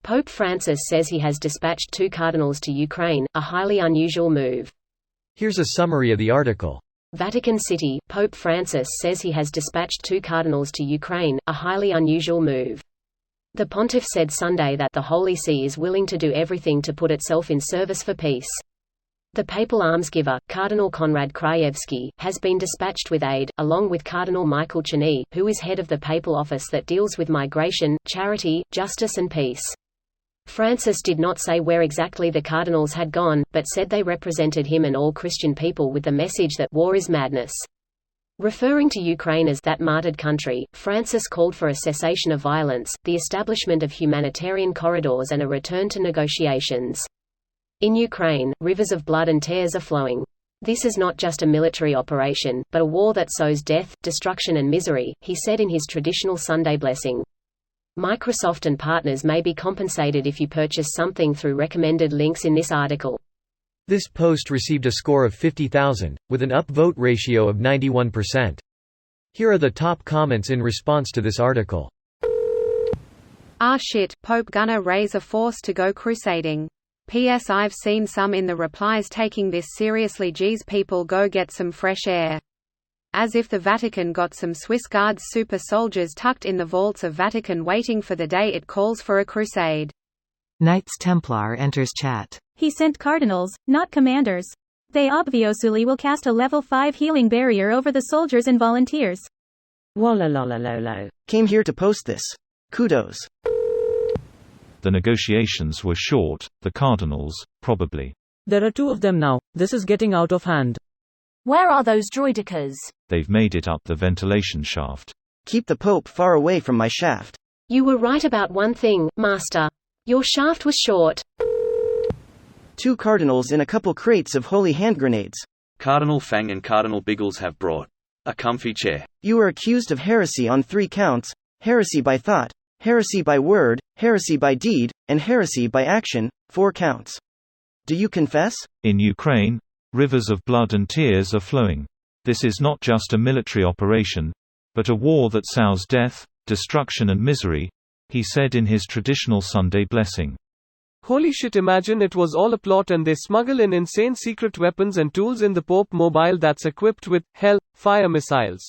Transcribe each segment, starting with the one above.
Pope Francis says he has dispatched 2 cardinals to Ukraine, a highly unusual move. Here's a summary of the article. Vatican City, Pope Francis says he has dispatched 2 cardinals to Ukraine, a highly unusual move. The pontiff said Sunday that the Holy See is willing to do everything to put itself in service for peace. The papal almsgiver, Cardinal Konrad Krajewski, has been dispatched with aid, along with Cardinal Michael Czerny, who is head of the papal office that deals with migration, charity, justice and peace. Francis did not say where exactly the cardinals had gone, but said they represented him and all Christian people with the message that war is madness. Referring to Ukraine as that martyred country, Francis called for a cessation of violence, the establishment of humanitarian corridors and a return to negotiations. In Ukraine, rivers of blood and tears are flowing. This is not just a military operation, but a war that sows death, destruction and misery, he said in his traditional Sunday blessing. Microsoft and partners may be compensated if you purchase something through recommended links in this article. This post received a score of 50,000, with an upvote ratio of 91%. Here are the top comments in response to this article. Ah shit, Pope gonna raise a force to go crusading. P.S. I've seen some in the replies taking this seriously. Geez, people go get some fresh air. As if the Vatican got some Swiss Guards super soldiers tucked in the vaults of Vatican waiting for the day it calls for a crusade. Knights Templar enters chat. He sent cardinals, not commanders. They obviously will cast a level 5 healing barrier over the soldiers and volunteers. Wolololololo. Came here to post this. Kudos. The negotiations were short, the cardinals, probably. There are 2 of them now, this is getting out of hand. Where are those droidicas? They've made it up the ventilation shaft. Keep the Pope far away from my shaft. You were right about one thing, Master. Your shaft was short. 2 cardinals in a couple crates of holy hand grenades. Cardinal Fang and Cardinal Biggles have brought a comfy chair. You are accused of heresy on 3 counts: heresy by thought, heresy by word, heresy by deed, and heresy by action, 4 counts. Do you confess? In Ukraine, rivers of blood and tears are flowing. This is not just a military operation, but a war that sows death, destruction and misery, he said in his traditional Sunday blessing. Holy shit, imagine it was all a plot and they smuggle in insane secret weapons and tools in the Pope mobile that's equipped with, hell, fire missiles.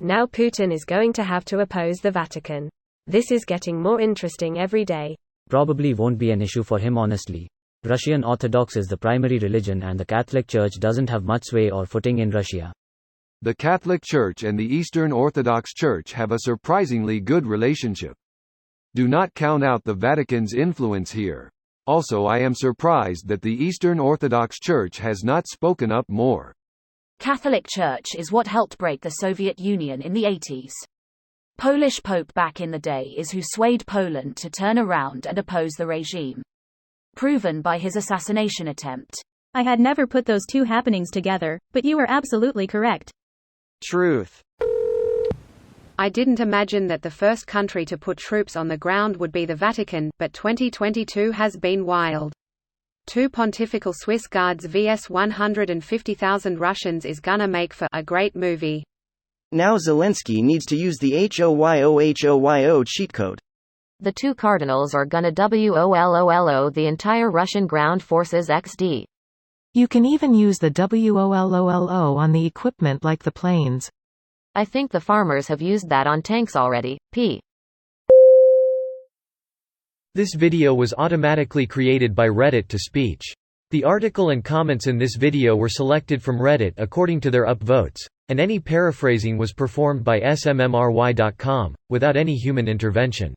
Now Putin is going to have to oppose the Vatican. This is getting more interesting every day. Probably won't be an issue for him honestly. Russian Orthodox is the primary religion and the Catholic Church doesn't have much sway or footing in Russia. The Catholic Church and the Eastern Orthodox Church have a surprisingly good relationship. Do not count out the Vatican's influence here. Also, I am surprised that the Eastern Orthodox Church has not spoken up more. Catholic Church is what helped break the Soviet Union in the 80s. Polish Pope back in the day is who swayed Poland to turn around and oppose the regime. Proven by his assassination attempt. I had never put those 2 happenings together, but you were absolutely correct. Truth. I didn't imagine that the first country to put troops on the ground would be the Vatican, but 2022 has been wild. 2 pontifical Swiss Guards vs 150,000 Russians is gonna make for a great movie. Now Zelensky needs to use the HOYO cheat code. The 2 cardinals are gonna WOLOLO the entire Russian ground forces XD. You can even use the WOLOLO on the equipment like the planes. I think the farmers have used that on tanks already. P. This video was automatically created by Reddit to speech. The article and comments in this video were selected from Reddit according to their upvotes, and any paraphrasing was performed by smmry.com, without any human intervention.